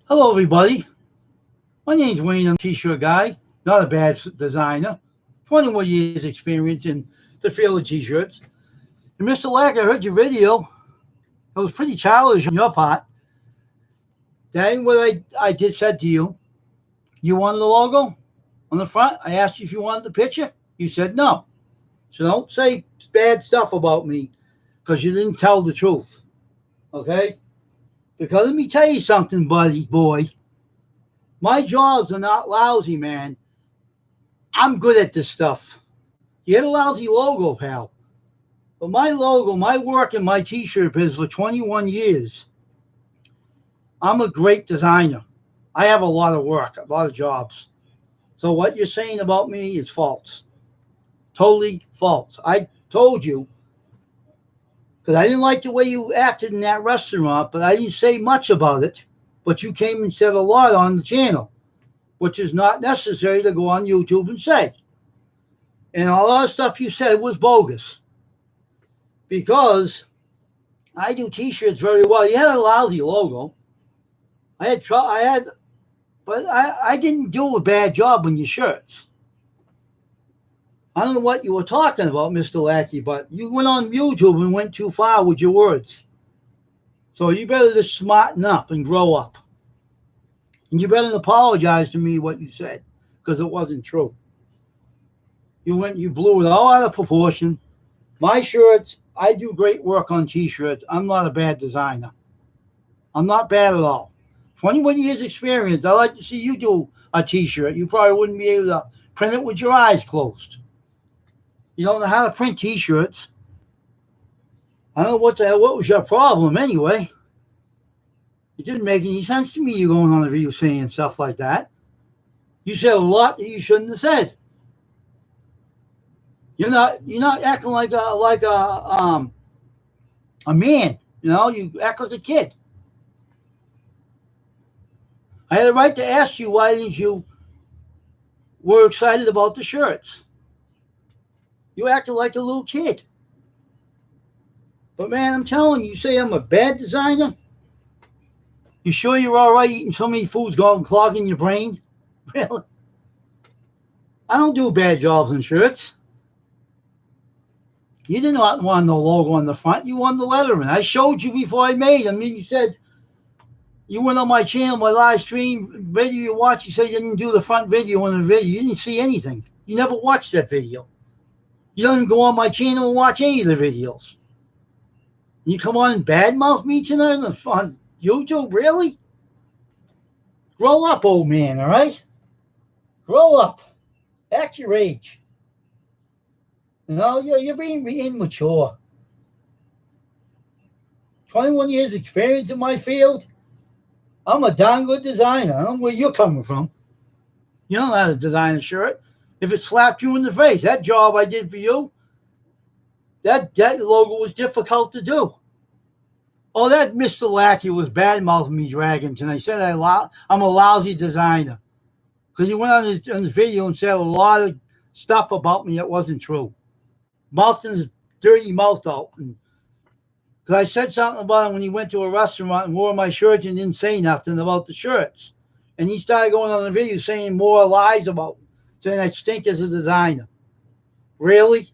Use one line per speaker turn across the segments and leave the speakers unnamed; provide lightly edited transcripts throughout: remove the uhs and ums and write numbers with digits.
Hello, everybody. My name's Wayne. I'm a t-shirt guy, not a bad designer. 21 years experience in the field of t-shirts. And Mr. Lack, I heard your video. It was pretty childish on your part. That ain't what I did said to you. You wanted the logo on the front. I asked you if you wanted the picture. You said no. So don't say bad stuff about me because you didn't tell the truth. Okay? Because let me tell you something, buddy boy. My jobs are not lousy, man. I'm good at this stuff. You had a lousy logo, pal. But my logo, my work in my t-shirt biz for 21 years, I'm a great designer. I have a lot of work, a lot of jobs. So what you're saying about me is false. Totally false. I told you, because I didn't like the way you acted in that restaurant, but I didn't say much about it. But you came and said a lot on the channel, which is not necessary to go on YouTube and say. And all the stuff you said was bogus. Because I do t-shirts very well. You had a lousy logo. But I didn't do a bad job on your shirts. I don't know what you were talking about, Mr. Lackey, but you went on YouTube and went too far with your words. So you better just smarten up and grow up. And you better apologize to me what you said, because it wasn't true. You blew it all out of proportion. My shirts, I do great work on t-shirts. I'm not a bad designer. I'm not bad at all. 21 years experience. I like to see you do a t-shirt. You probably wouldn't be able to print it with your eyes closed. You don't know how to print t-shirts. I don't know what was your problem anyway. It didn't make any sense to me, you going on the video saying stuff like that. You said a lot that you shouldn't have said. You're not acting like a man. You know, you act like a kid. I had a right to ask you why didn't you were excited about the shirts. You acted like a little kid. But man, I'm telling you, you say I'm a bad designer? You sure you're all right eating so many foods going clogging your brain? Really? I don't do bad jobs on shirts. You did not want no logo on the front. You wanted the lettering. I showed you before I made them. You said you went on my channel, my live stream video you watched. You said you didn't do the front video on the video. You didn't see anything. You never watched that video. You don't even go on my channel and watch any of the videos. You come on and badmouth me tonight on YouTube? Really? Grow up, old man, all right? Grow up. Act your age. You know, you're being immature. 21 years experience in my field. I'm a darn good designer. I don't know where you're coming from. You don't know how to design a shirt. If it slapped you in the face, that job I did for you, that logo was difficult to do. Oh, that Mr. Lackey was bad-mouthing me, Dragon, and I said I'm a lousy designer. Because he went on his video and said a lot of stuff about me that wasn't true. Mouthed his dirty mouth out. Because I said something about him when he went to a restaurant and wore my shirts and didn't say nothing about the shirts. And he started going on the video saying more lies about me, saying I stink as a designer. Really?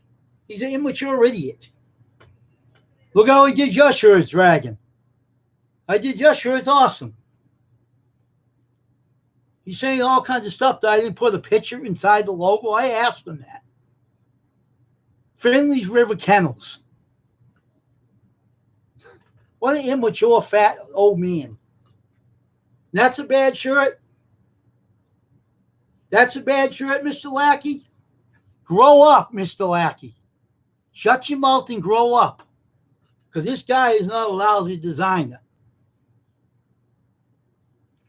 He's an immature idiot. Look how he did your shirts, Dragon. I did your shirts awesome. He's saying all kinds of stuff that I didn't put a picture inside the logo. I asked him that. Finley's River Kennels. What an immature, fat old man. That's a bad shirt? That's a bad shirt, Mr. Lackey? Grow up, Mr. Lackey. Shut your mouth and grow up. Because this guy is not a lousy designer.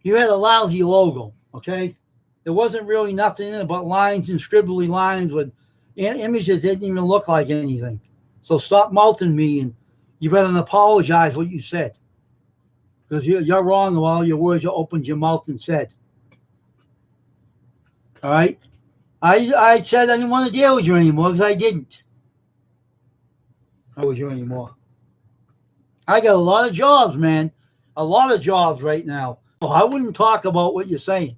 You had a lousy logo, okay? There wasn't really nothing in it but lines and scribbly lines with images that didn't even look like anything. So stop mouthing me, and you better apologize what you said. Because you're wrong with all your words you opened your mouth and said. All right? I said I didn't want to deal with you anymore because I didn't. Deal with you anymore. I got a lot of jobs, man. A lot of jobs right now. I wouldn't talk about what you're saying.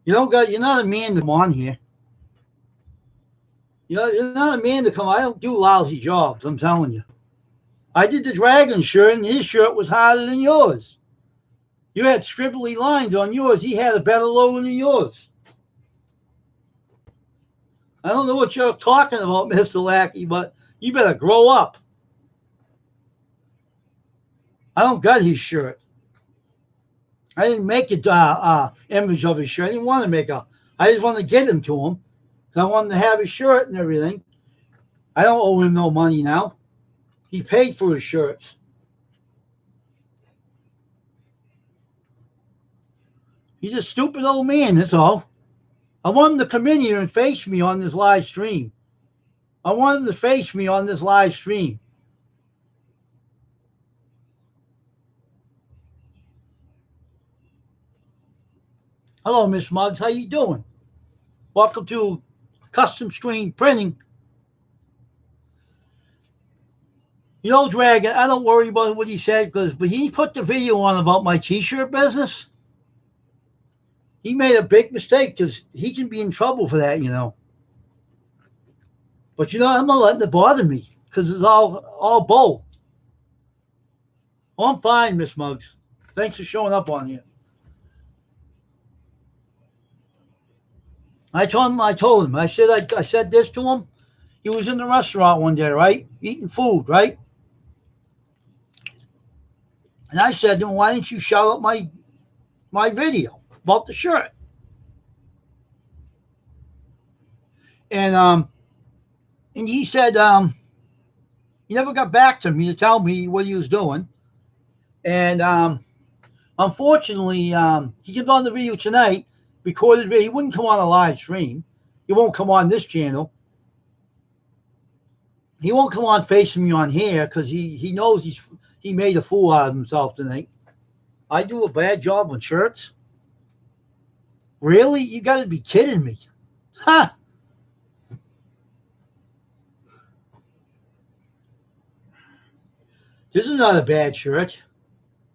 You're not a man to come on here. You're not a man to come. I don't do lousy jobs, I'm telling you. I did the dragon shirt, and his shirt was harder than yours. You had scribbly lines on yours. He had a better logo than yours. I don't know what you're talking about, Mr. Lackey, but you better grow up. I don't got his shirt. I didn't make an image of his shirt. I didn't want to make a. I just wanted to get him to him. I wanted to have his shirt and everything. I don't owe him no money now. He paid for his shirts. He's a stupid old man, that's all. I want him to come in here and face me on this live stream. I want him to face me on this live stream. Hello, Miss Muggs. How you doing? Welcome to Custom Screen Printing. Dragon, I don't worry about what he said but he put the video on about my t-shirt business. He made a big mistake because he can be in trouble for that, But I'm not letting it bother me because it's all bull. Oh, I'm fine, Miss Muggs. Thanks for showing up on here. I told him. I said this to him. He was in the restaurant one day, right? Eating food, right? And I said to him, why didn't you shout out my video about the shirt? And he said he never got back to me to tell me what he was doing. And unfortunately, he came on the video tonight, recorded video. He wouldn't come on a live stream. He won't come on this channel. He won't come on facing me on here because he knows he made a fool out of himself tonight. I do a bad job on shirts? Really? You got to be kidding me. Huh? This is not a bad shirt.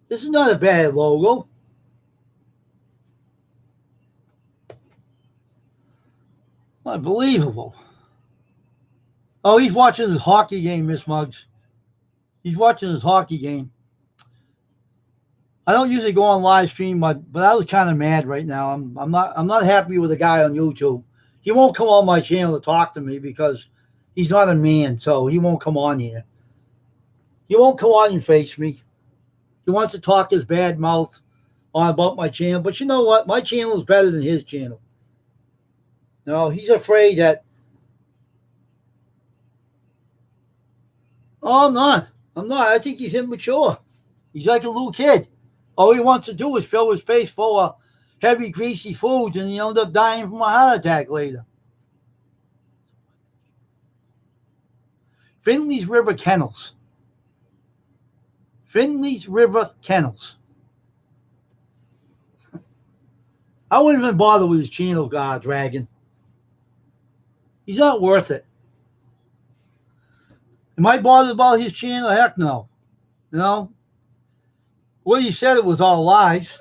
This is not a bad logo. Unbelievable. Oh, he's watching his hockey game, Miss Muggs. He's watching his hockey game. I don't usually go on live stream, but I was kind of mad right now. I'm not happy with the guy on YouTube. He won't come on my channel to talk to me because he's not a man, so he won't come on here. He won't come on and face me. He wants to talk his bad mouth on about my channel. But you know what? My channel is better than his channel. He's afraid that. Oh, I'm not. I think he's immature. He's like a little kid. All he wants to do is fill his face full of heavy, greasy foods, and he ends up dying from a heart attack later. Finley's River Kennels. Finley's River Kennels. I wouldn't even bother with his channel, Dragon. He's not worth it. Am I bothered about his channel? Heck no. What he said, it was all lies.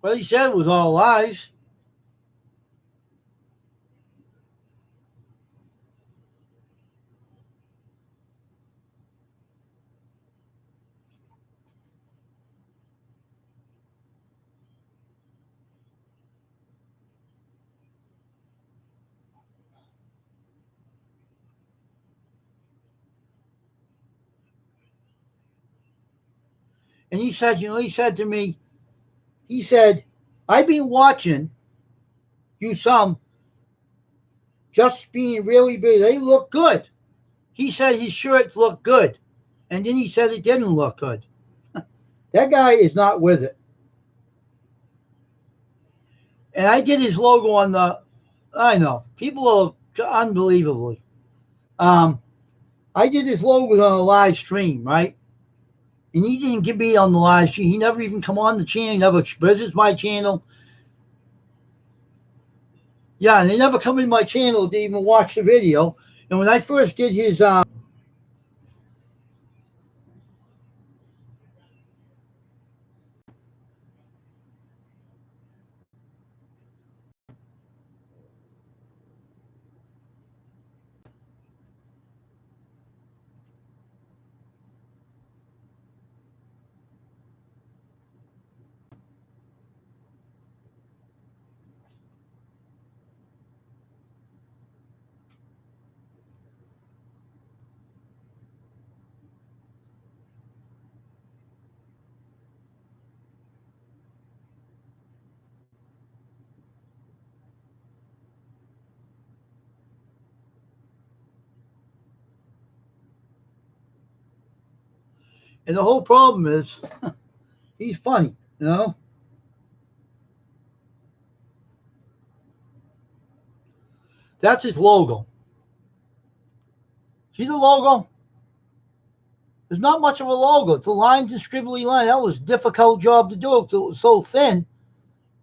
What he said was all lies. And he said to me, I've been watching you some just being really big. They look good. He said his shirts look good. And then he said it didn't look good. That guy is not with it. And I did his logo on I know, people are unbelievably. I did his logo on a live stream, right? And he didn't give me on the live stream. He never even come on the channel. He never visits my channel. Yeah, and they never come in my channel to even watch the video. And when I first did his And the whole problem is, he's funny, you know? That's his logo. See the logo? There's not much of a logo. It's a line to scribbly line. That was a difficult job to do because it was so thin.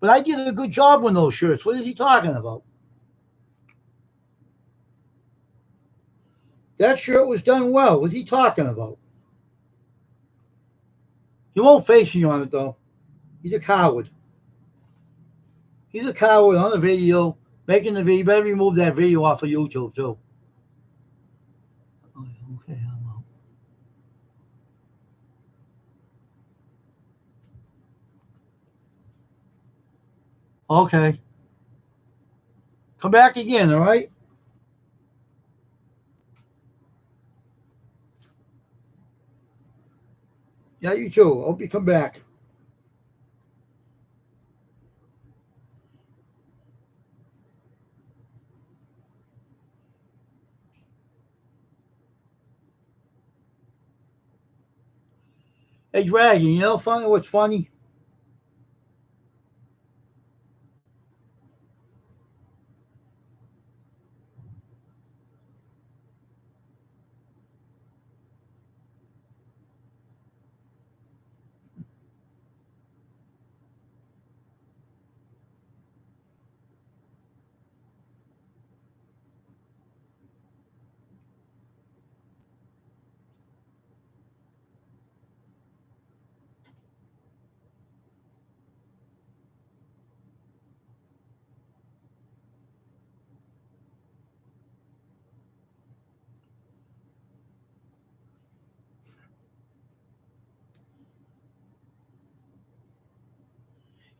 But I did a good job with those shirts. What is he talking about? That shirt was done well. What's he talking about? He won't face you on it, though. He's a coward. He's a coward on the video, making the video. You better remove that video off of YouTube, too. Okay, I'm out. Okay. Come back again, all right? Yeah, you too. Hope you come back. Hey, Dragon, you know what's funny?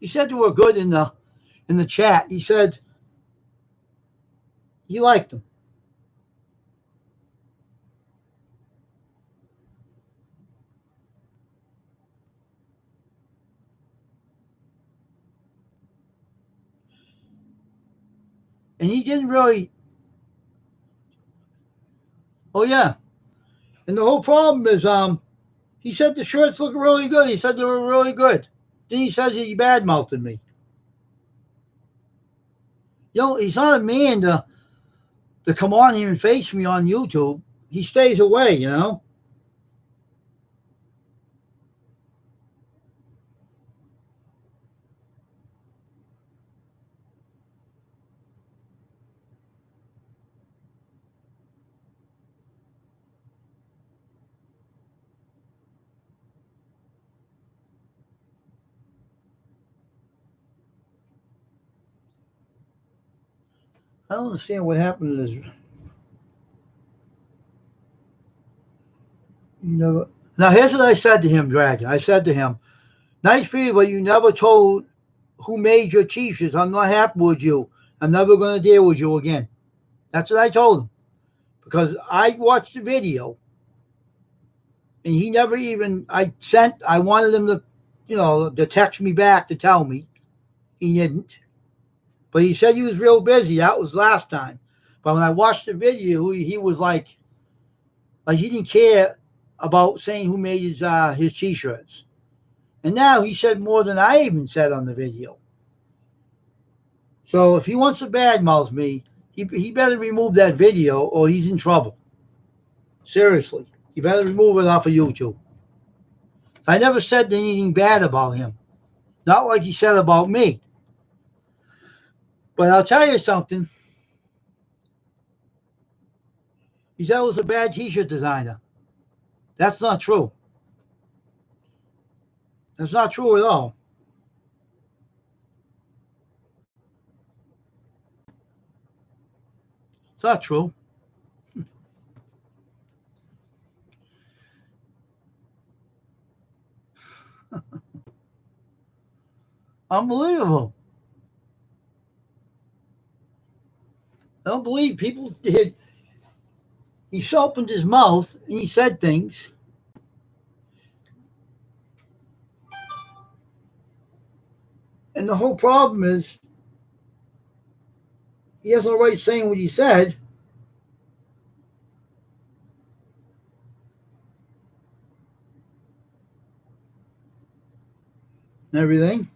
He said you were good in the chat. He said he liked them. And he didn't really. Oh yeah. And the whole problem is, he said the shirts look really good. He said they were really good. Then he says he badmouthed me. You know, he's not a man to come on here and face me on YouTube. He stays away, you know. I don't understand what happened to this. You never. Now here's what I said to him, Dragon. I said to him, "Nice for you, but you never told who made your t-shirts. I'm not happy with you. I'm never going to deal with you again." That's what I told him because I watched the video and he never even. I wanted him to, to text me back to tell me. He didn't. But he said he was real busy. That was last time. But when I watched the video, he was like he didn't care about saying who made his t-shirts. And now he said more than I even said on the video. So if he wants to badmouth me, he better remove that video or he's in trouble. Seriously. He better remove it off of YouTube. I never said anything bad about him. Not like he said about me. But I'll tell you something. He said I was a bad t-shirt designer. That's not true. That's not true at all. It's not true. Unbelievable. I don't believe people did. He opened his mouth and he said things. And the whole problem is he has no right saying what he said. and everything.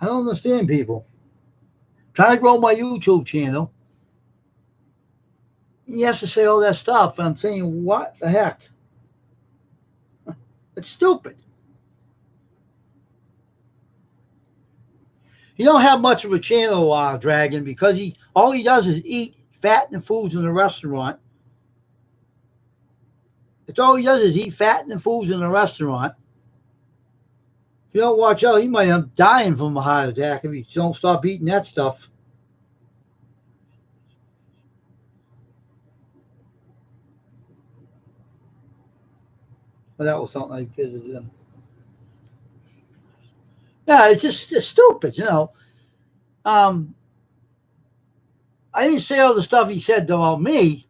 I don't understand people. Trying to grow my YouTube channel. He has to say all that stuff. And I'm saying, what the heck? It's stupid. He don't have much of a channel, Dragon, because all he does is eat fattening foods in a restaurant. It's all he does is eat fattening foods in a restaurant. If you don't watch out, he might end up dying from a heart attack if you don't stop eating that stuff. But that was something I visited him. Yeah, it's stupid, you know. I didn't say all the stuff he said about me.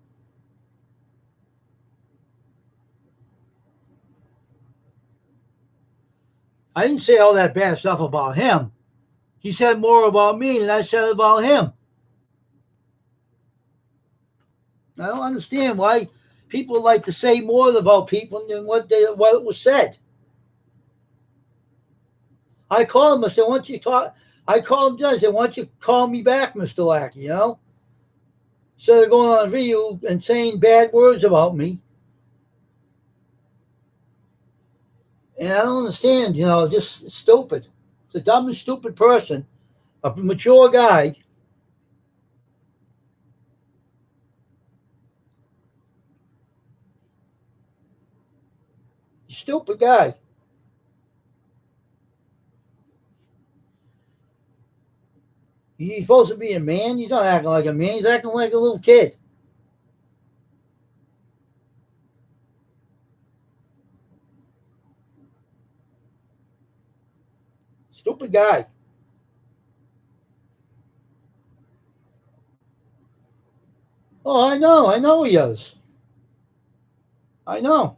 I didn't say all that bad stuff about him. He said more about me than I said about him. I don't understand why people like to say more about people than what was said. I called him. I said, "Why don't you talk?" I called him. I said, "Why don't you call me back, Mr. Lackey?" You know, instead of going on a video and saying bad words about me. And I don't understand. You know, just stupid. It's a dumb and stupid person, a mature guy. Stupid guy. He's supposed to be a man. He's not acting like a man. He's acting like a little kid. Stupid guy. Oh, I know. I know he is. I know.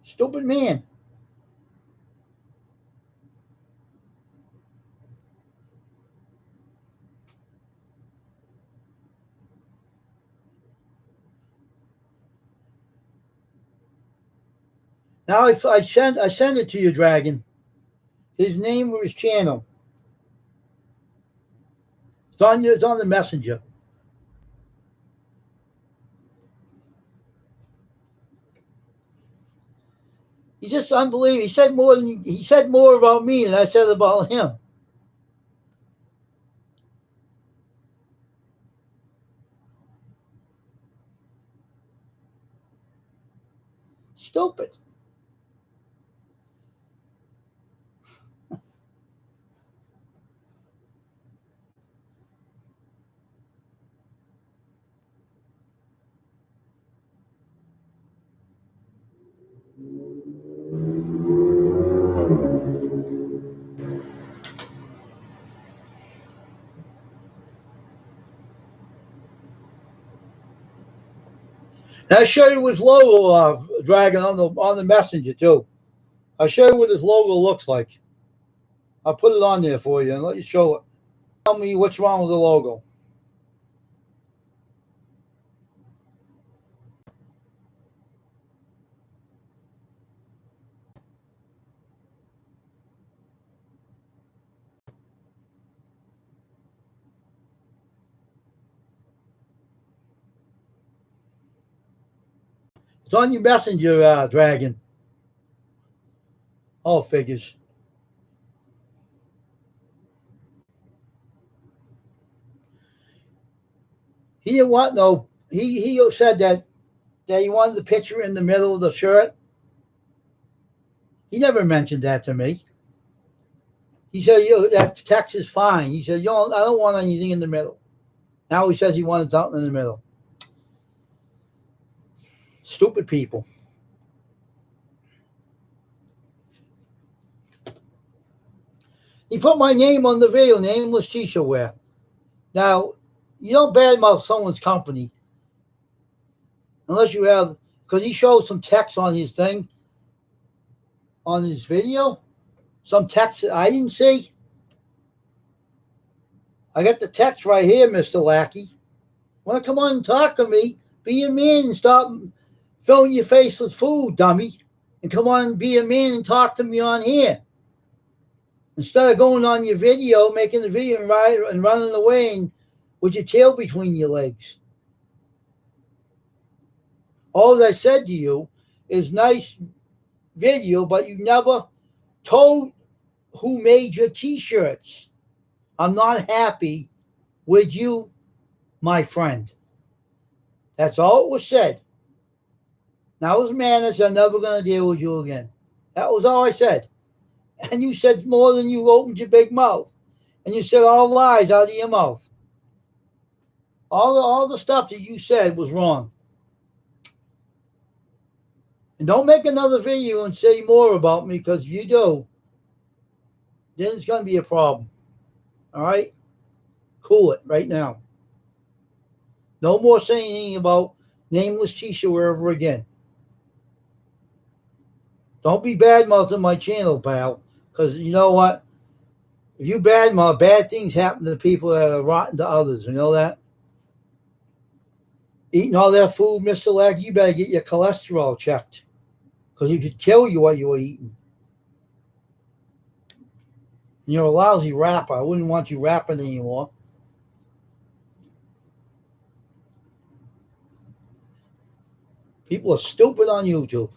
Stupid man. Now I send it to you, Dragon. His name or his channel. It's on the messenger. He's just unbelievable. He said more about me than I said about him. Stupid. And I show you his logo, Dragon, on the messenger too. I'll show you what his logo looks like. I'll put it on there for you and let you show it. Tell me what's wrong with the logo. It's on your messenger, Dragon. All figures. He didn't want no. He said that he wanted the picture in the middle of the shirt. He never mentioned that to me. He said, that text is fine. He said, I don't want anything in the middle. Now he says he wanted something in the middle. Stupid people. He put my name on the video, nameless t-shirt wear. Now, you don't badmouth someone's company unless you have, because he showed some text on his thing, on his video, some text that I didn't see. I got the text right here, Mr. Lackey. Want to come on and talk to me? Be a man and stop filling your face with food, dummy. And come on and be a man and talk to me on here. Instead of going on your video, making the video and running away and with your tail between your legs. All I said to you is nice video, but you never told who made your t-shirts. I'm not happy with you, my friend. That's all it was said. Now, as manners, I'm never going to deal with you again. That was all I said. And you said more than you opened your big mouth. And you said all lies out of your mouth. All the stuff that you said was wrong. And don't make another video and say more about me, because if you do, then it's going to be a problem. All right? Cool it right now. No more saying anything about nameless t-shirt wherever again. Don't be bad-mouthing my channel, pal, because you know what? If you badmouth, bad things happen to people that are rotten to others. You know that? Eating all that food, Mr. Lack, you better get your cholesterol checked, because it could kill you what you were eating. You're a lousy rapper. I wouldn't want you rapping anymore. People are stupid on YouTube.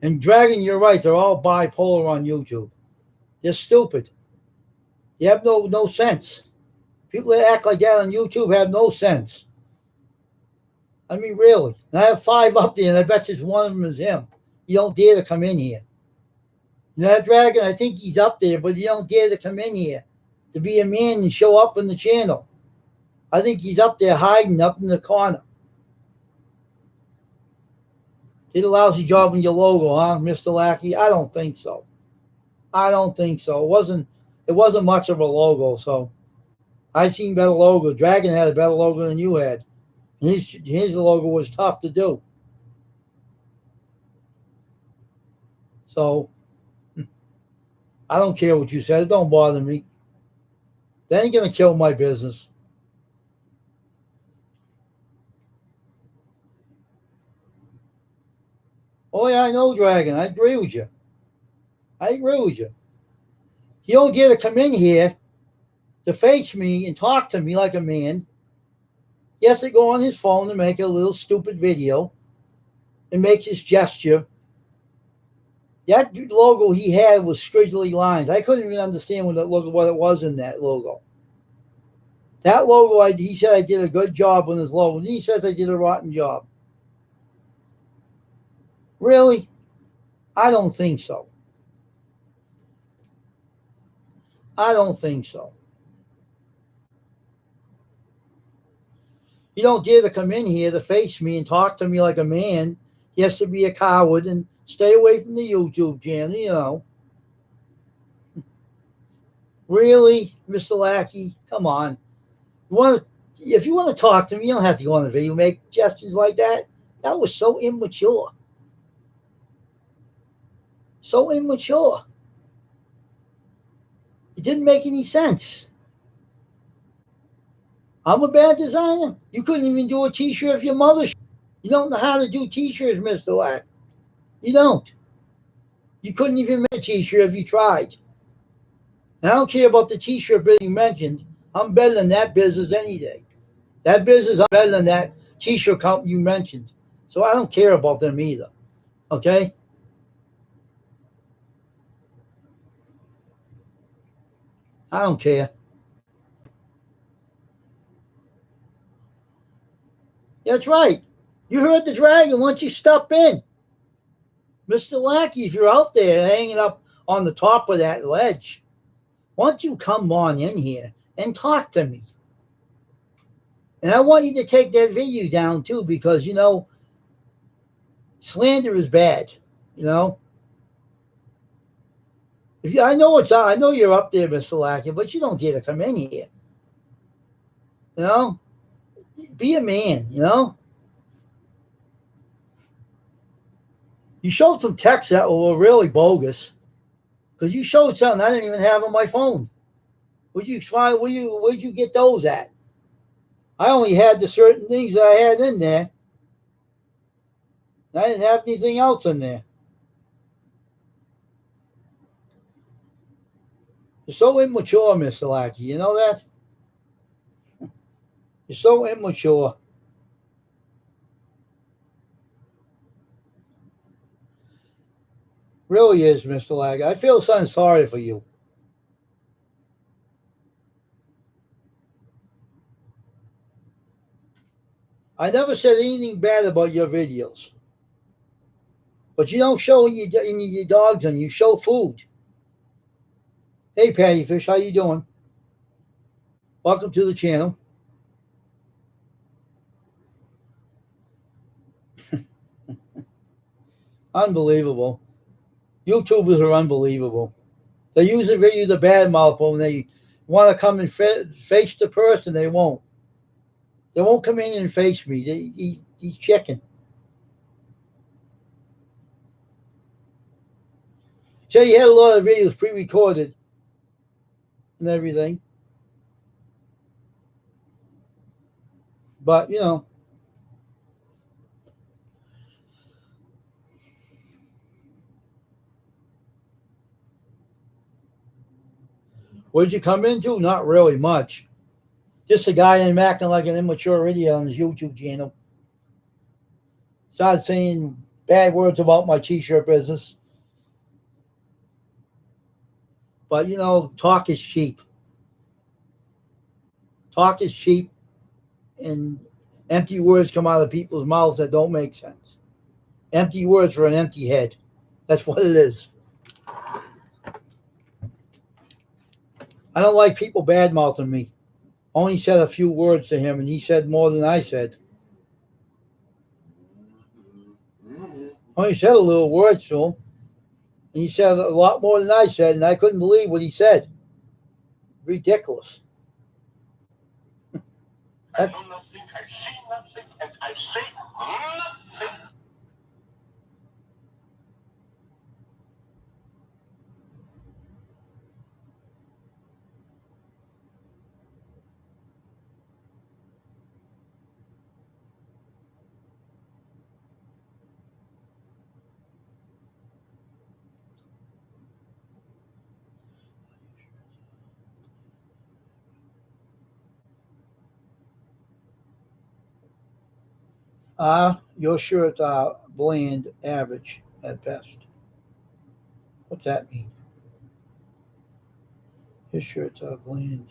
And Dragon, you're right. They're all bipolar on YouTube. They're stupid. They have no sense. People that act like that on YouTube have no sense. I mean, really. And I have 5 up there, and I bet just one of them is him. You don't dare to come in here. You know that, Dragon? I think he's up there, but you don't dare to come in here to be a man and show up in the channel. I think he's up there hiding up in the corner. Did a lousy job on your logo, huh, Mr. Lackey? I don't think so. I don't think so. It wasn't much of a logo, so I've seen better logo. Dragon had a better logo than you had. And his logo was tough to do. So I don't care what you said. It don't bother me. That ain't gonna kill my business. Oh, yeah, I know, Dragon. I agree with you. You don't get to come in here to face me and talk to me like a man. He has to go on his phone and make a little stupid video and make his gesture. That logo he had was squiggly lines. I couldn't even understand what it was in that logo. That logo, he said I did a good job on his logo. And he says I did a rotten job. Really? I don't think so. You don't dare to come in here to face me and talk to me like a man. He has to be a coward and stay away from the YouTube channel, you know. Really, Mr. Lackey? Come on. If you want to talk to me, you don't have to go on the video, make gestures like that. That was so immature. So immature. It didn't make any sense. I'm a bad designer. You couldn't even do a t-shirt if your mother. You don't know how to do t-shirts, Mr. Lack. You don't. You couldn't even make a t-shirt if you tried. And I don't care about the t-shirt business you mentioned. I'm better than that business any day. That business, I'm better than that t-shirt company you mentioned. So I don't care about them either. Okay? I don't care. That's right. You heard the Dragon. Once you step in, Mr. Lackey, if you're out there hanging up on the top of that ledge, Why don't you come on in here and talk to me? And I want you to take that video down too, because slander is bad. You know, if you, I know you're up there, Mr. Lackey, but you don't dare to come in here. You know, be a man. You showed some texts that were really bogus, because you showed something I didn't even have on my phone. Where'd you get those at? I only had the certain things that I had in there. I didn't have anything else in there. You're so immature, Mr. Lackey. You know that? You're so immature. Really is, Mr. Lackey. I feel so sorry for you. I never said anything bad about your videos. But you don't show your dogs and you show food. Hey, Patty Fish, how you doing? Welcome to the channel. Unbelievable. YouTubers are unbelievable. They use the video to badmouth when they want to come and face the person. They won't. They won't come in and face me. He's checking. So you had a lot of videos pre-recorded and everything. But, what did you come into? Not really much. Just a guy in acting like an immature idiot on his YouTube channel. Started saying bad words about my t-shirt business. But, talk is cheap. Talk is cheap, and empty words come out of people's mouths that don't make sense. Empty words for an empty head. That's what it is. I don't like people bad-mouthing me. Only said a few words to him, and he said more than I said. Only said a little words to him, and he said a lot more than I said, and I couldn't believe what he said. Ridiculous. That's, your shirts are bland, average at best. What's that mean? Your shirts are bland.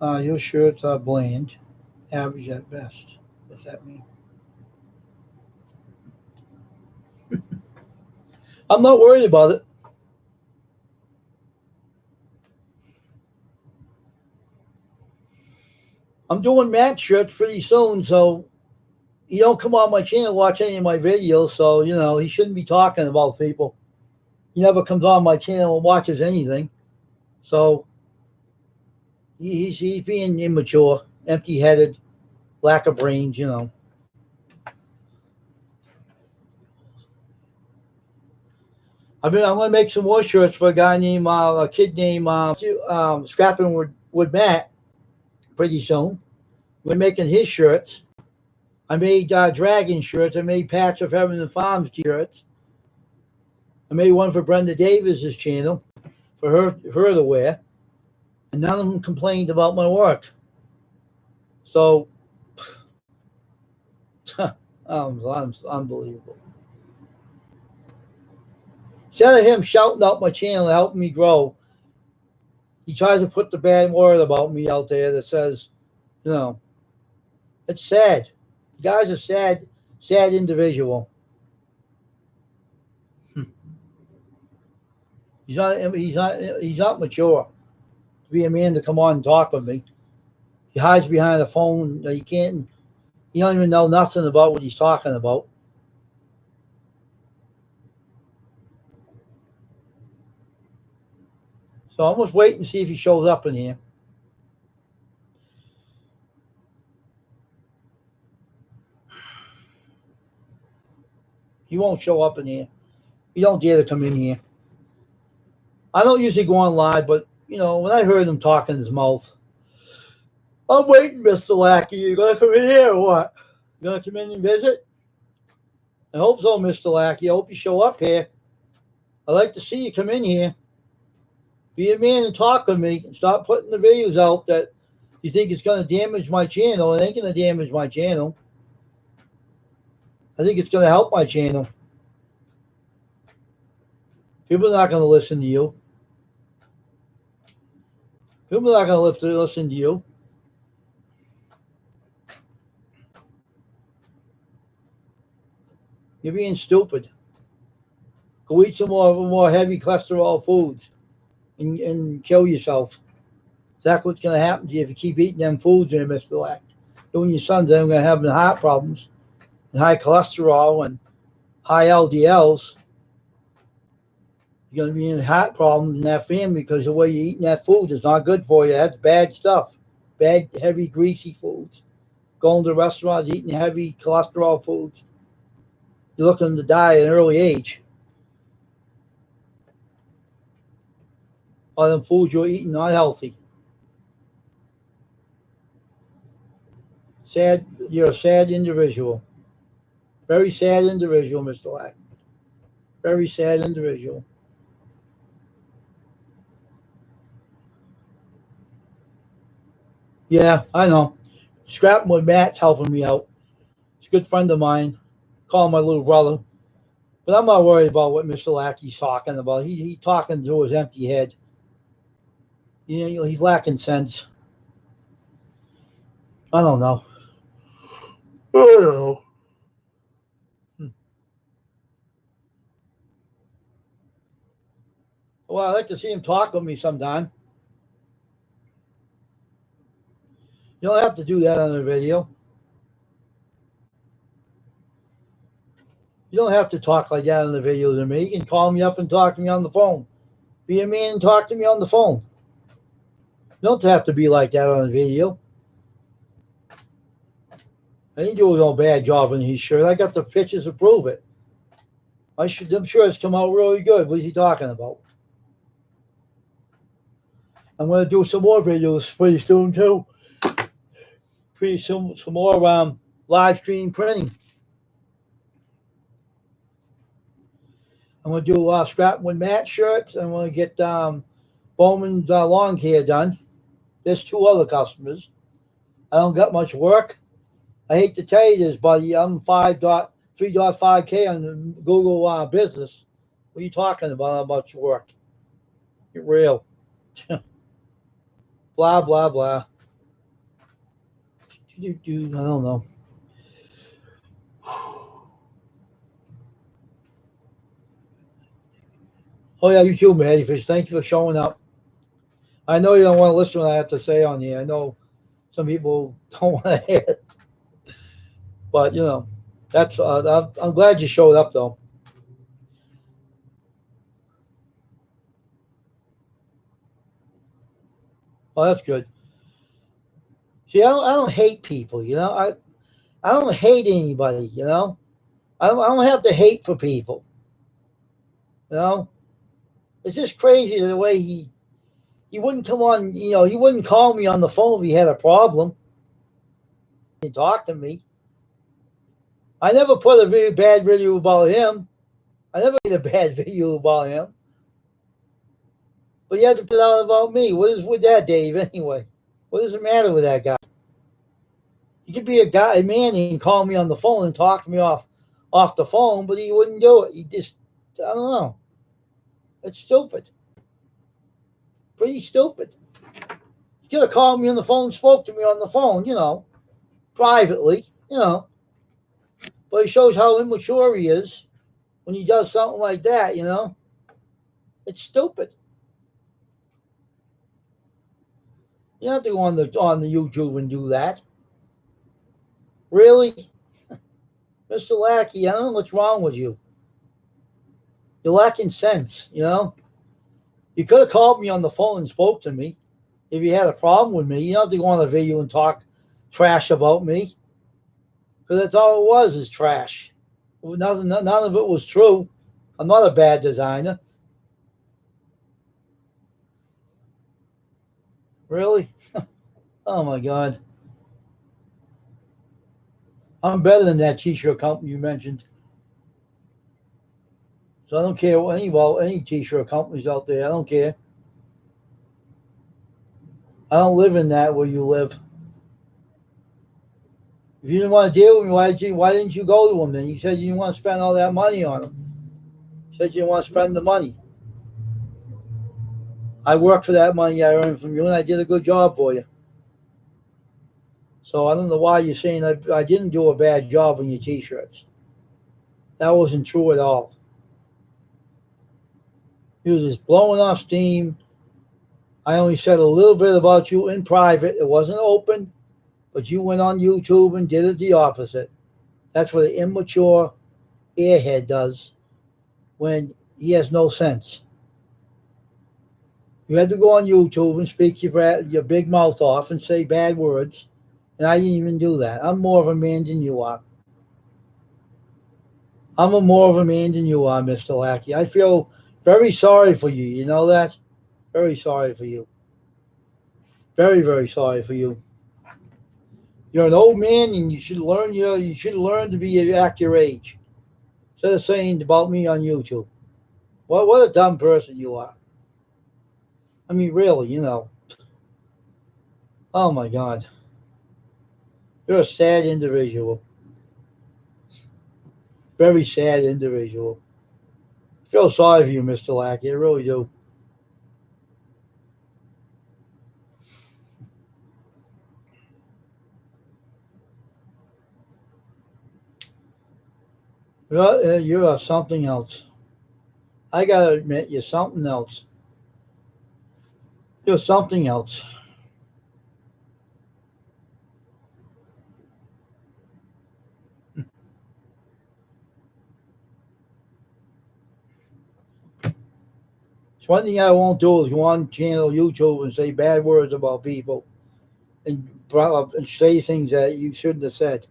Your shirts are bland, average at best. What's that mean? I'm not worried about it. I'm doing match shirts pretty soon, so you don't come on my channel, watch any of my videos, so, he shouldn't be talking about people. He never comes on my channel and watches anything. So he's being immature, empty-headed, lack of brains, I'm going to make some more shirts for a kid named Scrapping with Matt pretty soon. We're making his shirts. I made Dragon shirts. I made Patch of Heaven and Farms shirts. I made one for Brenda Davis's channel for her to wear. And none of them complained about my work. So, unbelievable. Instead of him shouting out my channel and helping me grow, he tries to put the bad word about me out there that says You know, it's sad. The guy's a sad individual. He's not mature to be a man to come on and talk with me. He hides behind the phone. He don't even know nothing about what he's talking about. So I'm just waiting to see if he shows up in here. He won't show up in here. He don't dare to come in here. I don't usually go on live, but when I heard him talking his mouth, I'm waiting, Mr. Lackey. You gonna come in here or what? You gonna come in and visit? I hope so, Mr. Lackey. I hope you show up here. I'd like to see you come in here. Be a man and talk with me and stop putting the videos out that you think it's going to damage my channel. It ain't going to damage my channel. I think it's going to help my channel. People are not going to listen to you. People are not going to listen to you. You're being stupid. Go eat some more heavy cholesterol foods and kill yourself. That's what's going to happen to you if you keep eating them foods there, Mr. Lack. You and your sons are going to have heart problems and high cholesterol and high LDLs. You're going to be in heart problems in that family because the way you're eating that food is not good for you. That's bad stuff. Bad, heavy, greasy foods. Going to restaurants, eating heavy cholesterol foods. You're looking to die at an early age. All them foods you're eating not healthy. Sad. You're a sad individual. Very sad individual, Mr. Lack. Very sad individual. Yeah, I know. Scrapping with Matt's helping me out. He's a good friend of mine. Call him my little brother. But I'm not worried about what Mr. Lackey's talking about. He's talking through his empty head. He's lacking sense. I don't know. Well, I'd like to see him talk with me sometime. You don't have to do that on a video. You don't have to talk like that on the video to me. You can call me up and talk to me on the phone. Be a man and talk to me on the phone. You don't have to be like that on the video. I didn't do no bad job on his shirt. I got the pictures to prove it. I'm sure it's come out really good. What is he talking about? I'm going to do some more videos pretty soon, too. Pretty soon, some more live stream printing. I'm going to do scrapping with Matt shirts. I'm going to get Bowman's long hair done. There's 2 other customers. I don't got much work. I hate to tell you this, buddy. I'm 3.5K on Google business. What are you talking about? How much work? Get real. Blah, blah, blah. I don't know. Oh, yeah, you too, Mattyfish. Thank you for showing up. I know you don't want to listen to what I have to say on here. I know some people don't want to hear it. But, that's I'm glad you showed up, though. Oh, that's good. See, I don't hate people, I don't hate anybody, I don't have to hate for people, It's just crazy the way he wouldn't come on, he wouldn't call me on the phone if he had a problem. He talked to me. I never put a very bad video about him. I never made a bad video about him. But he had to put it out about me. What is with that, Dave, anyway? What does it matter with that guy? He could be a man, and call me on the phone and talk to me off the phone, but he wouldn't do it. He just, I don't know. It's stupid. Pretty stupid. You could have called me on the phone, spoke to me on the phone, privately, But it shows how immature he is when he does something like that, It's stupid. You don't have to go on the YouTube and do that. Really? Mr. Lackey, I don't know what's wrong with you. You're lacking sense, You could have called me on the phone and spoke to me if you had a problem with me. You don't have to go on the video and talk trash about me. Because that's all it was, is trash. None of it was true. I'm not a bad designer. Really? Oh my God. I'm better than that t-shirt company you mentioned. So I don't care what any t-shirt companies out there. I don't care. I don't live in that where you live. If you didn't want to deal with me, why didn't you go to them then? You said you didn't want to spend all that money on them. You said you didn't want to spend the money. I worked for that money I earned from you, and I did a good job for you. So I don't know why you're saying I didn't do a bad job on your t-shirts. That wasn't true at all. You were just blowing off steam. I only said a little bit about you in private. It wasn't open, but you went on YouTube and did it the opposite. That's what an immature airhead does when he has no sense. You had to go on YouTube and speak your big mouth off and say bad words, and I didn't even do that. I'm more of a man than you are. I'm more of a man than you are, Mr. Lackey. I feel very sorry for you. You know that? Very sorry for you. Very, very sorry for you. You're an old man, and you should learn. You should learn to be act your age. Instead of saying about me on YouTube. What a dumb person you are. I mean, really, Oh my God. You're a sad individual. Very sad individual. I feel sorry for you, Mr. Lackey. I really do. You're something else. I gotta admit, you're something else. You're something else. So one thing I won't do is go on channel YouTube and say bad words about people and say things that you shouldn't have said.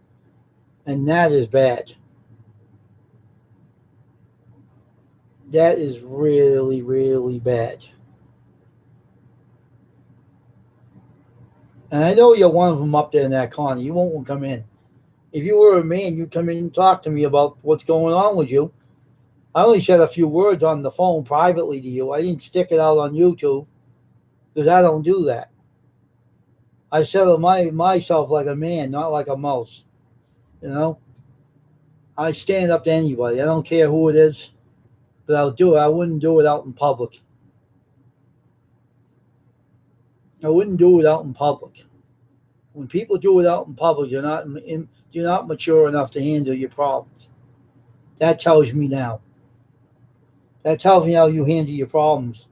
And that is bad. That is really, really bad. And I know you're one of them up there in that corner. You won't come in. If you were a man, you'd come in and talk to me about what's going on with you. I only said a few words on the phone privately to you. I didn't stick it out on YouTube because I don't do that. I settle myself like a man, not like a mouse. I stand up to anybody. I don't care who it is, but I'll do it. I wouldn't do it out in public. I wouldn't do it out in public. When people do it out in public, you're not mature enough to handle your problems. That tells me now. That tells me how you handle your problems.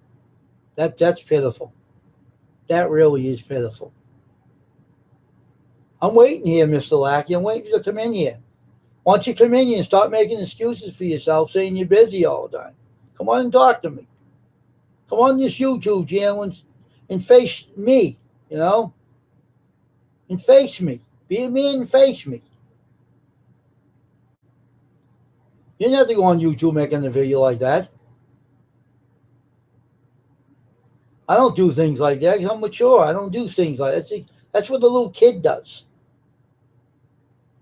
That's pitiful. That really is pitiful. I'm waiting here, Mr. Lackey. I'm waiting for you to come in here. Why don't you come in here and stop making excuses for yourself, saying you're busy all the time? Come on and talk to me. Come on this YouTube channel and face me, And face me. Be a man and face me. You don't have to go on YouTube making a video like that. I don't do things like that because I'm mature. I don't do things like that. That's what the little kid does.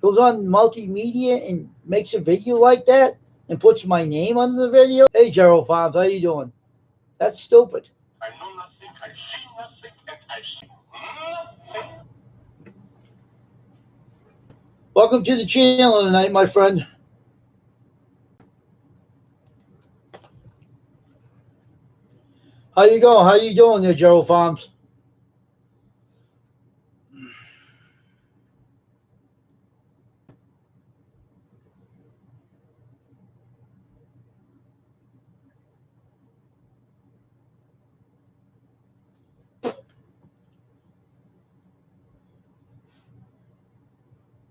Goes on multimedia and makes a video like that and puts my name on the video. Hey, Gerald Farms, how you doing? That's stupid. I know nothing. I see nothing. And I see nothing. Welcome to the channel tonight, my friend. How you going? How you doing there, Gerald Farms?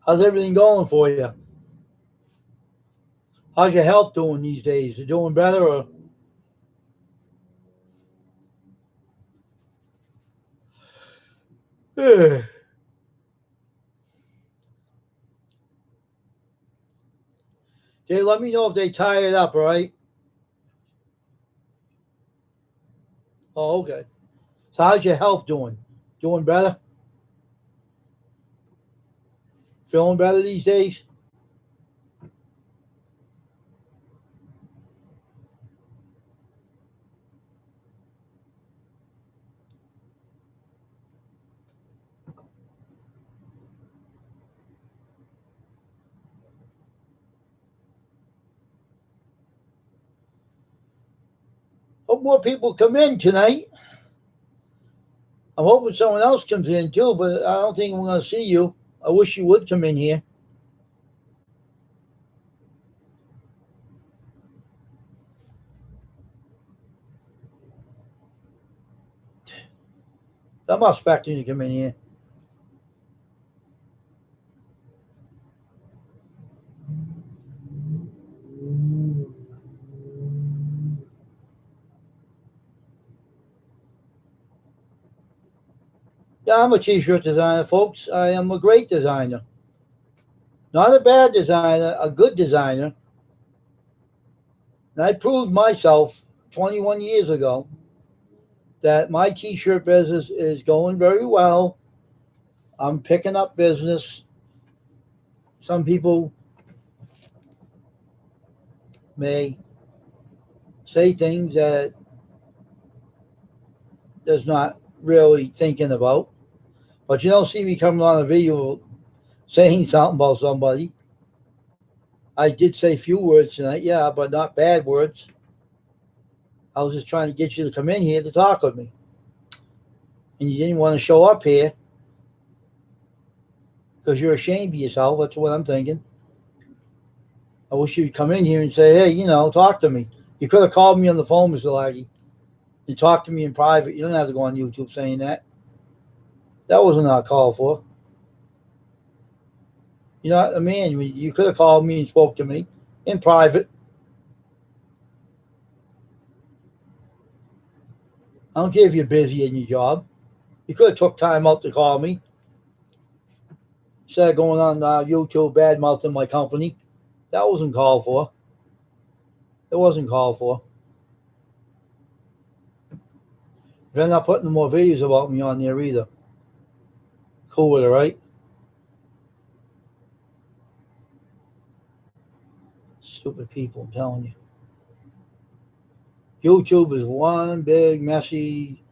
How's everything going for you? How's your health doing these days? You doing better or? Jay, let me know if they tie it up, all right? Oh, okay. So how's your health doing? Doing better? Feeling better these days? Hope more people come in tonight. I'm hoping someone else comes in too, but I don't think I'm going to see you. I wish you would come in here. I'm not expecting you to come in here. Yeah, I'm a t-shirt designer, folks. I am a great designer. Not a bad designer, a good designer. And I proved myself 21 years ago that my t-shirt business is going very well. I'm picking up business. Some people may say things that there's not really thinking about. But you don't see me coming on a video saying something about somebody. I did say a few words tonight, yeah, but not bad words. I was just trying to get you to come in here to talk with me. And you didn't want to show up here because you're ashamed of yourself. That's what I'm thinking. I wish you'd come in here and say, hey, talk to me. You could have called me on the phone, Mr. Laggy, and talk to me in private. You don't have to go on YouTube saying that. That wasn't our call for. You're not a man. You could have called me and spoke to me in private. I don't care if you're busy in your job. You could have took time out to call me instead of going on YouTube bad mouthing my company. That wasn't called for. It wasn't called for. They're not putting more videos about me on there either. Cool with it, right? Stupid people, I'm telling you. YouTube is one big, messy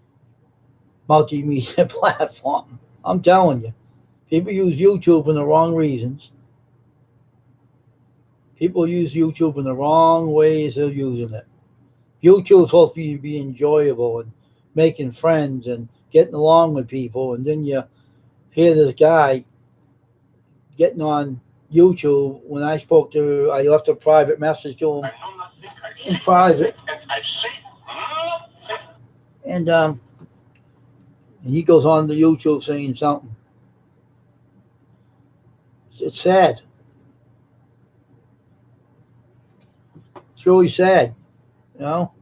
multimedia platform. I'm telling you. People use YouTube for the wrong reasons. People use YouTube in the wrong ways of using it. YouTube is supposed to be enjoyable and making friends and getting along with people. And then you hear this guy getting on YouTube. When I left a private message to him in private. And he goes on the YouTube saying something. It's sad. It's really sad, you know.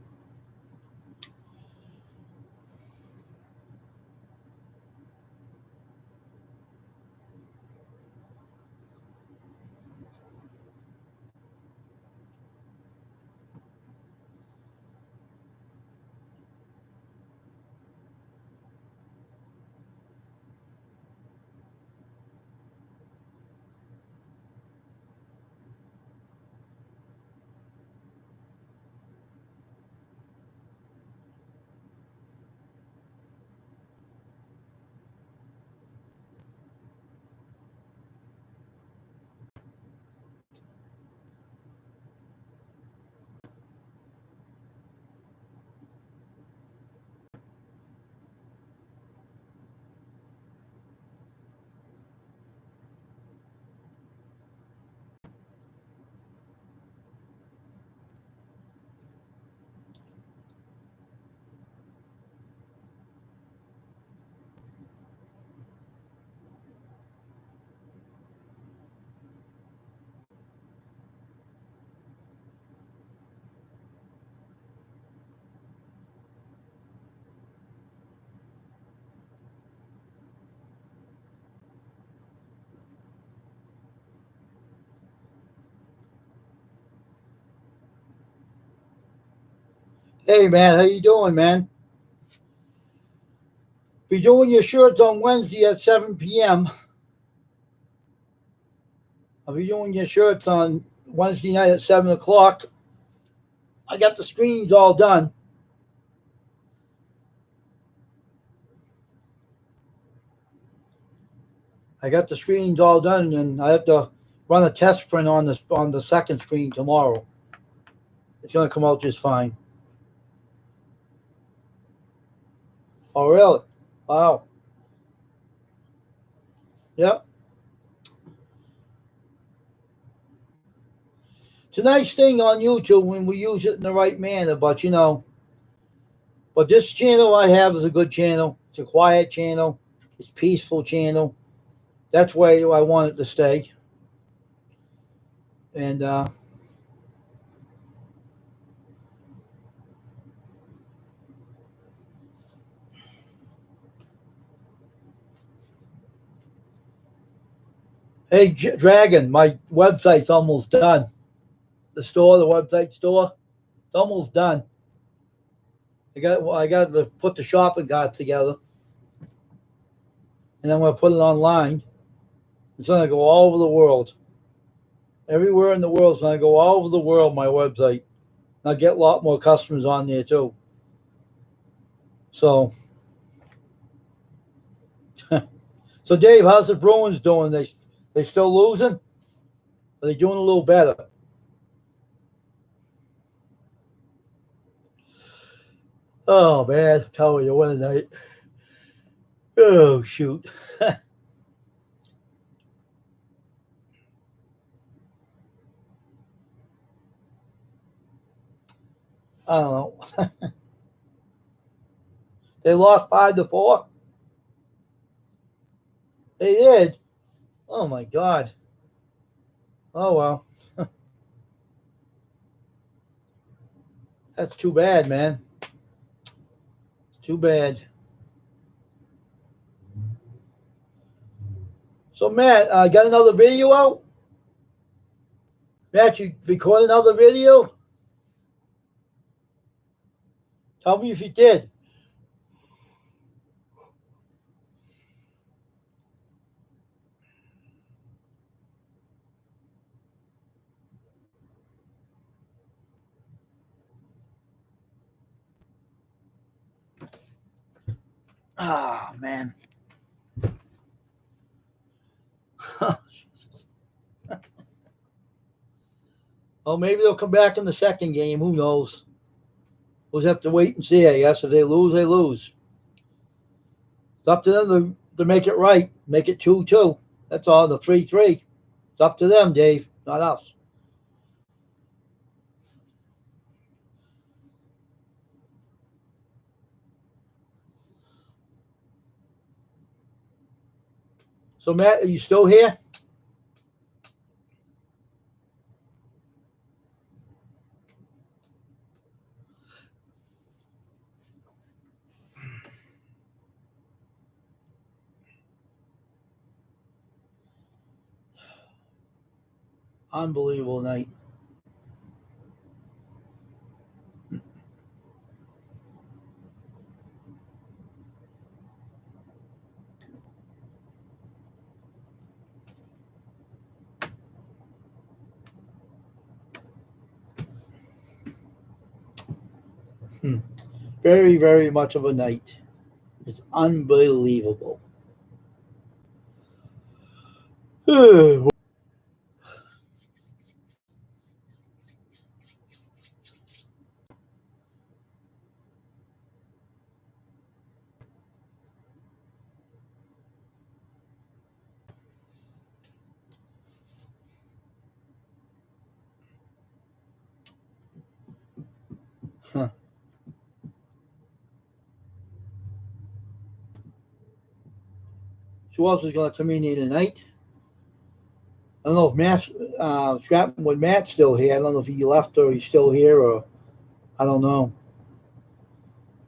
Hey man, how you doing, man? Be doing your shirts on Wednesday at 7 p.m. I'll be doing your shirts on Wednesday night at 7 o'clock. I got the screens all done. I got the screens all done, and I have to run a test print on the second screen tomorrow. It's gonna come out just fine. Oh really? Wow. Yep. It's a nice thing on YouTube when we use it in the right manner, but but this channel I have is a good channel. It's a quiet channel. It's a peaceful channel. That's where I want it to stay. And hey, Dragon, my website's almost done. The website store, it's almost done. I got to put the shopping cart together, and I'm gonna put it online. It's gonna go all over the world. Everywhere in the world, it's gonna go all over the world. My website. And I'll get a lot more customers on there too. So, so Dave, how's the Bruins doing? They still losing? Are they doing a little better? Oh man, I'm telling you, what a night! Oh shoot! I don't know. They lost 5-4. They did. Oh my God. Oh well. That's too bad, man. Too bad. So Matt, got another video out? Matt, you record another video? Tell me if you did. Ah man. Oh, maybe they'll come back in the second game. Who knows? We'll have to wait and see. I guess if they lose, they lose. It's up to them to make it right. Make it 2-2. That's all. The 3-3. It's up to them, Dave, not us. So Matt, are you still here? Unbelievable night. Very, very much of a night. It's unbelievable. Huh. So who else is going to come in here tonight? I don't know if Matt's scrapping with Matt's still here. I don't know if he left or he's still here, or I don't know.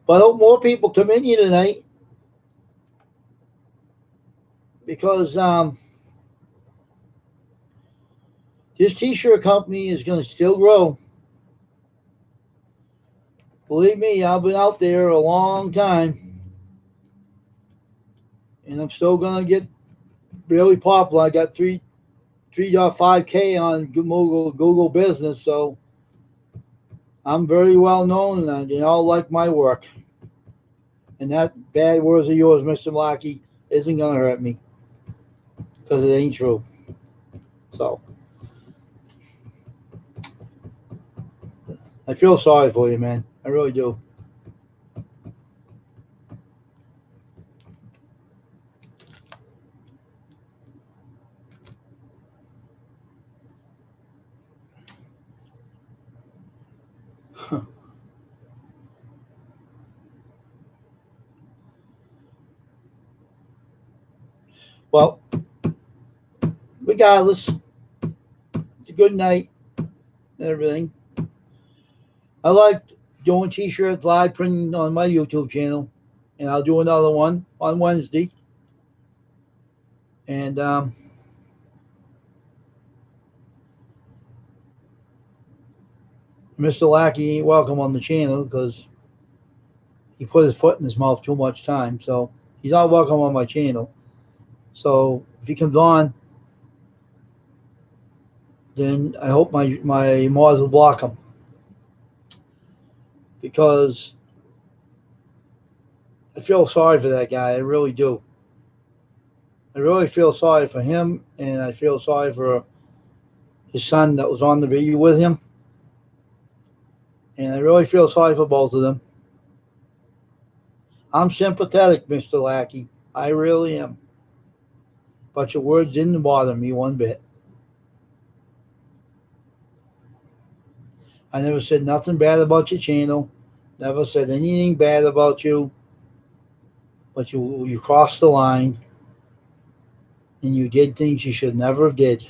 But I hope more people come in here tonight because this t-shirt company is going to still grow. Believe me, I've been out there a long time, and I'm still gonna get really popular. I got 3.5K on Google Business, so I'm very well known, and they all like my work. And that bad words of yours, Mr. Lackey, isn't gonna hurt me because it ain't true. So I feel sorry for you, man. I really do. Well, regardless, it's a good night and everything. I like doing t-shirts live printing on my YouTube channel, and I'll do another one on Wednesday. And Mr. Lackey ain't welcome on the channel because he put his foot in his mouth too much time. So he's not welcome on my channel. So if he comes on, then I hope my mods will block him, because I feel sorry for that guy. I really do. I really feel sorry for him, and I feel sorry for his son that was on the video with him. And I really feel sorry for both of them. I'm sympathetic, Mr. Lackey. I really am. But your words didn't bother me one bit. I never said nothing bad about your channel. Never said anything bad about you. But you crossed the line, and you did things you should never have did. You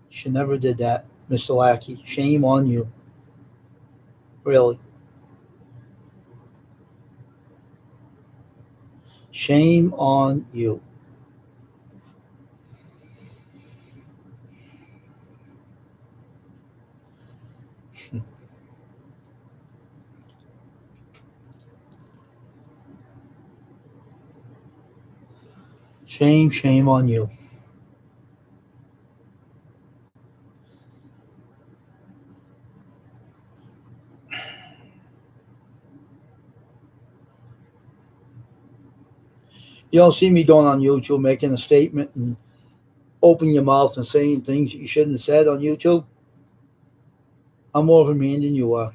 should never did that, Mr. Lackey. Shame on you. Really. Shame on you. Shame on you. You don't see me going on YouTube making a statement and opening your mouth and saying things that you shouldn't have said on YouTube. I'm more of a man than you are.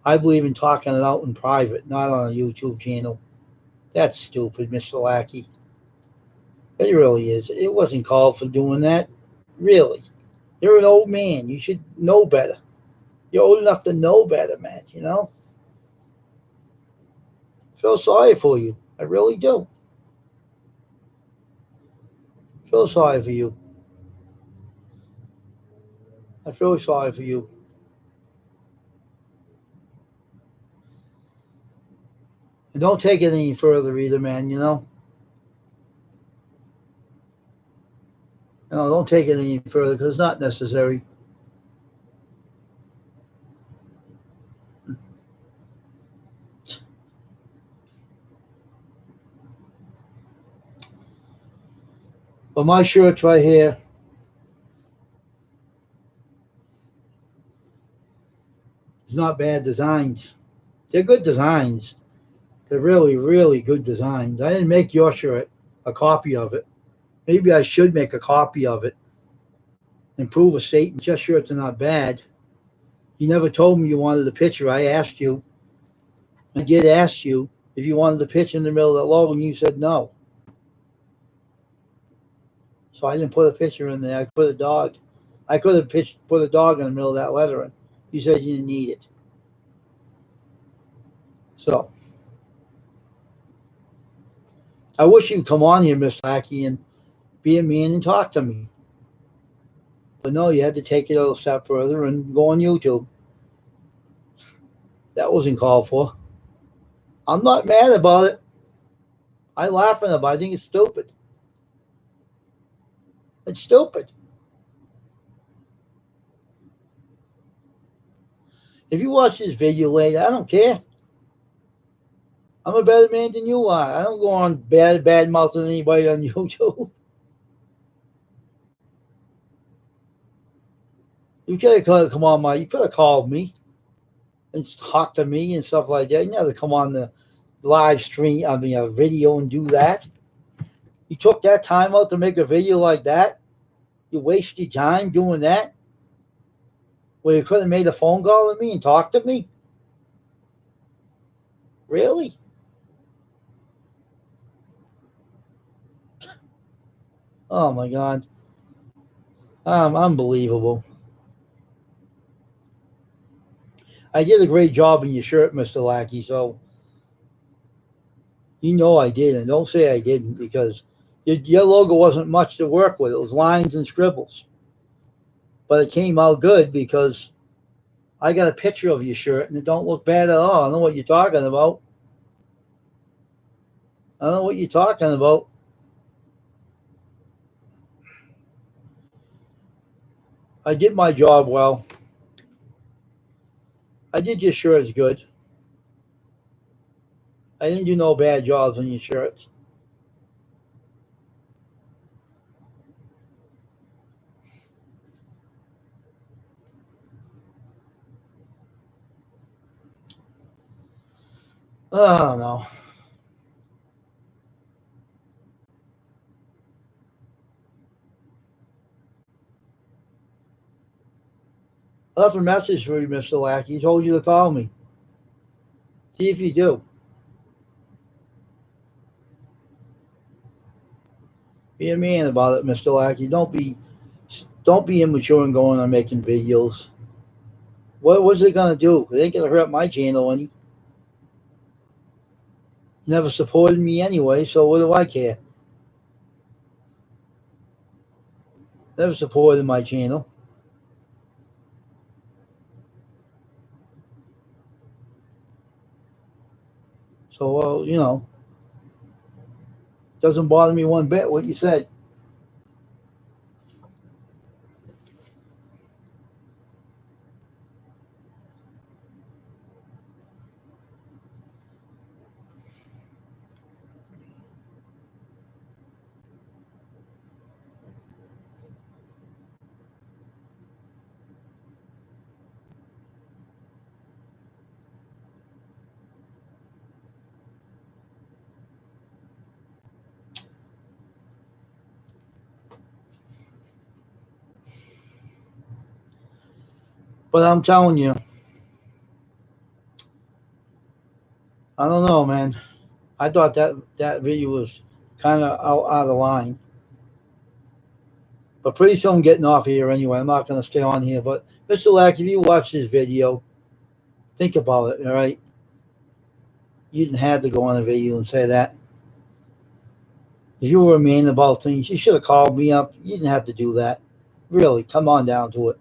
I believe in talking it out in private, not on a YouTube channel. That's stupid, Mr. Lackey. It really is. It wasn't called for doing that. Really. You're an old man. You should know better. You're old enough to know better, man, you know? I feel sorry for you. I really do. I feel sorry for you. I feel sorry for you. And don't take it any further either, man, you know? Don't take it any further because it's not necessary. But my shirts right here, it's not bad designs. They're good designs. They're really, really good designs. I didn't make your shirt, a copy of it. Maybe I should make a copy of it and prove a statement. Your shirts are not bad. You never told me you wanted a picture. I asked you. I did ask you if you wanted the picture in the middle of the logo, and you said no. So I didn't put a picture in there. I put a dog. I could have put a dog in the middle of that lettering. You said you didn't need it. So I wish you'd come on here, Miss Lackey, and be a man and talk to me. But no, you had to take it a step further and go on YouTube. That wasn't called for. I'm not mad about it. I laugh at it, but I think it's stupid. It's stupid. If you watch this video later, I don't care. I'm a better man than you are. I don't go on bad mouthing anybody on YouTube. You could have come on you could have called me and talked to me and stuff like that. You never come on the live stream, a video and do that. You took that time out to make a video like that. You wasted time doing that. Well, you could have made a phone call to me and talked to me. Really? Oh my God. Unbelievable. I did a great job in your shirt, Mr. Lackey, so you know I did, and don't say I didn't, because your logo wasn't much to work with. It was lines and scribbles. But it came out good because I got a picture of your shirt, and it don't look bad at all. I know what you're talking about. I know what you're talking about. I did my job well. I did your shirts good. I didn't do no bad jobs on your shirts. Oh no. I left a message for you, Mr. Lackey. He told you to call me. See if you do. Be a man about it, Mr. Lackey. Don't be immature and going on making videos. What was it gonna do? It ain't gonna hurt my channel any. Never supported me anyway, so what do I care? Never supported my channel. So, doesn't bother me one bit what you said. But I'm telling you, I don't know, man. I thought that video was kind of out of line. But pretty soon I'm getting off here anyway. I'm not going to stay on here. But Mr. Lack, if you watch this video, think about it, all right? You didn't have to go on a video and say that. If you were a man about things, you should have called me up. You didn't have to do that. Really, come on down to it.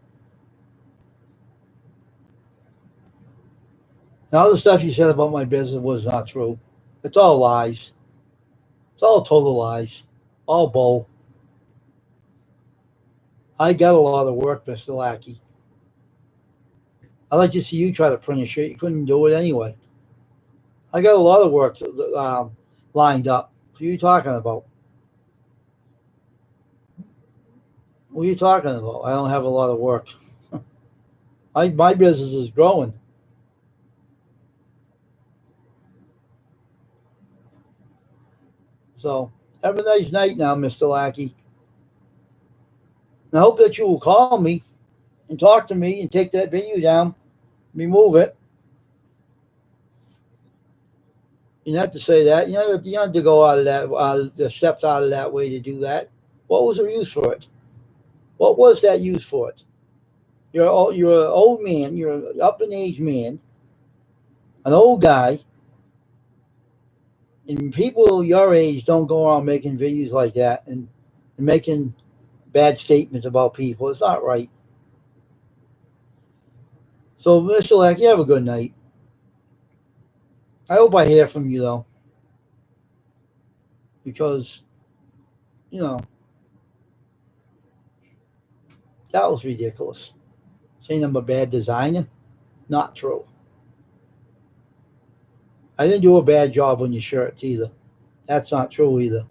Now, the stuff you said about my business was not true. It's all lies. It's all total lies. All bull. I got a lot of work, Mr. Lackey. I'd like to see you try to print a shirt. You couldn't do it anyway. I got a lot of work lined up. What are you talking about? What are you talking about? I don't have a lot of work. My business is growing. So have a nice night now, Mr. Lackey. I hope that you will call me and talk to me and take that video down, remove it. You don't have to say that. You don't have to go out of the steps out of that way to do that. What was the use for it? What was that use for it? You're an old man. You're an up in age man, an old guy, and people your age don't go around making videos like that and making bad statements about people. It's not right. So, Mr. Lack, you have a good night. I hope I hear from you, though. Because, that was ridiculous. Saying I'm a bad designer. Not true. I didn't do a bad job on your shirts either. That's not true either.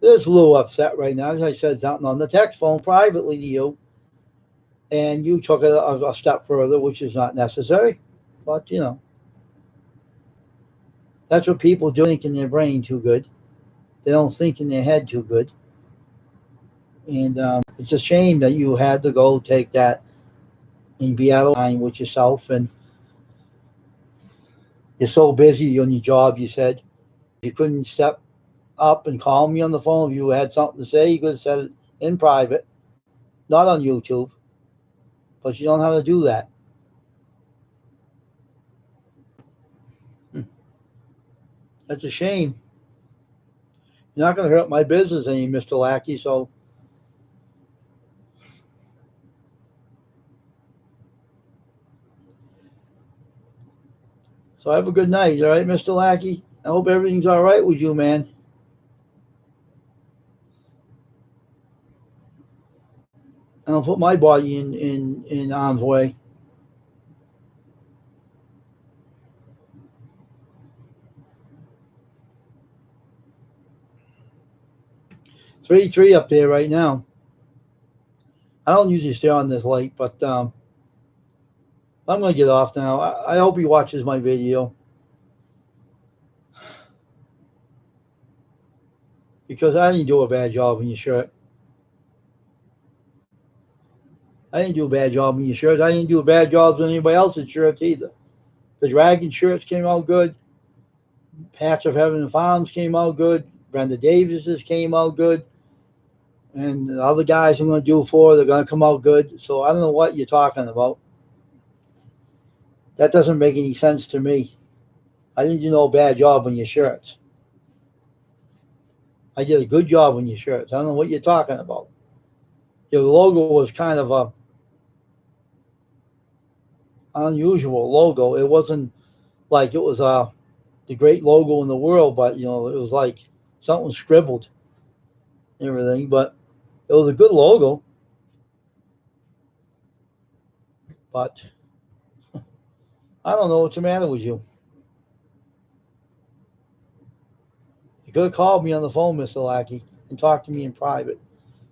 Just a little upset right now because I said something on the text phone privately to you, and you took it a step further, which is not necessary. But that's what people do. Think in their brain too good. They don't think in their head too good. And it's a shame that you had to go take that and be out of line with yourself. And you're so busy on your job, you said. You couldn't step up and call me on the phone. If you had something to say, you could have said it in private, not on YouTube. But you don't know how to do that. That's a shame. You're not going to hurt my business any, Mr. Lackey, so have a good night, all right, Mr. Lackey? I hope everything's all right with you, man. I don't put my body in harm's way. 3-3 up there right now. I don't usually stay on this late, but I'm going to get off now. I hope he watches my video, because I didn't do a bad job in your shirt. I didn't do a bad job in your shirt. I didn't do a bad job on anybody else's shirts either. The Dragon shirts came out good. Patch of Heaven and Farms came out good. Brenda Davis's came out good. And the other guys I'm going to do they're going to come out good. So I don't know what you're talking about. That doesn't make any sense to me. I didn't do no bad job on your shirts. I did a good job on your shirts. I don't know what you're talking about. Your logo was kind of a unusual logo. It wasn't like it was the great logo in the world, but it was like something scribbled and everything. But it was a good logo. But I don't know what's the matter with you. You could have called me on the phone, Mr. Lackey, and talked to me in private.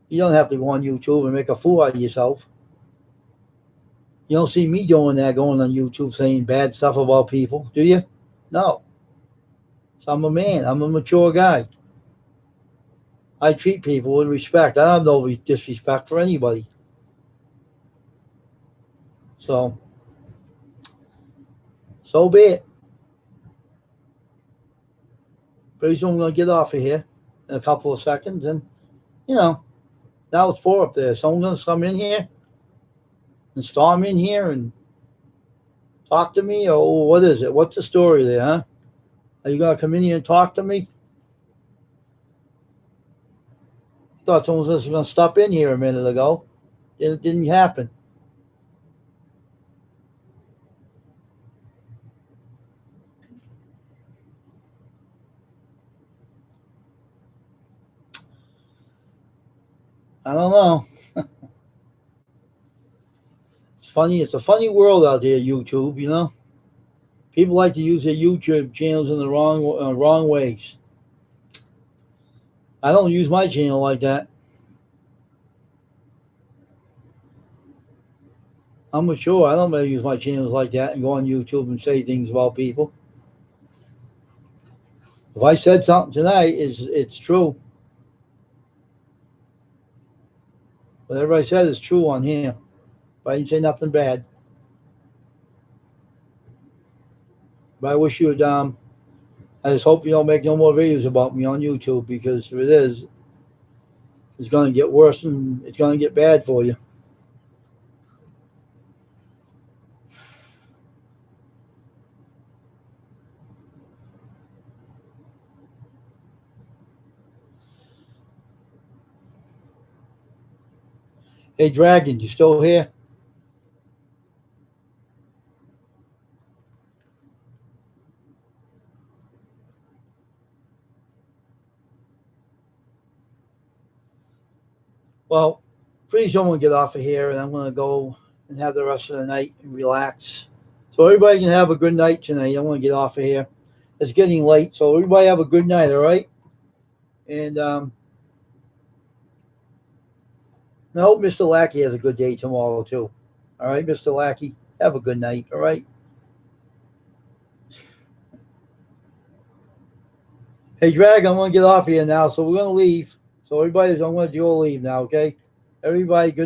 You don't have to go on YouTube and make a fool out of yourself. You don't see me doing that, going on YouTube saying bad stuff about people, do you? No. So I'm a man. I'm a mature guy. I treat people with respect. I have no disrespect for anybody. So be it. Pretty soon I'm going to get off of here in a couple of seconds. And, now it's 4 up there. Someone's going to come in here and storm in here and talk to me? Or what is it? What's the story there, huh? Are you going to come in here and talk to me? I thought someone was going to stop in here a minute ago. It didn't happen. I don't know. It's funny. It's a funny world out there, YouTube, People like to use their YouTube channels in the wrong ways. I don't use my channel like that. I'm mature. I don't really use my channels like that and go on YouTube and say things about people. If I said something tonight, it's true. What everybody said is true on here. But I didn't say nothing bad. But I wish you would. I just hope you don't make no more videos about me on YouTube, because if it is, it's going to get worse and it's going to get bad for you. Hey, Dragon, you still here? Well, please don't get off of here, and I'm going to go and have the rest of the night and relax. So everybody can have a good night tonight. I want to get off of here. It's getting late, so everybody have a good night, all right? And I hope Mr. Lackey has a good day tomorrow too. All right, Mr. Lackey, have a good night, all right? Hey, Drag, I'm going to get off here now, so we're going to leave. So everybody, I'm going to go leave now, okay? Everybody, good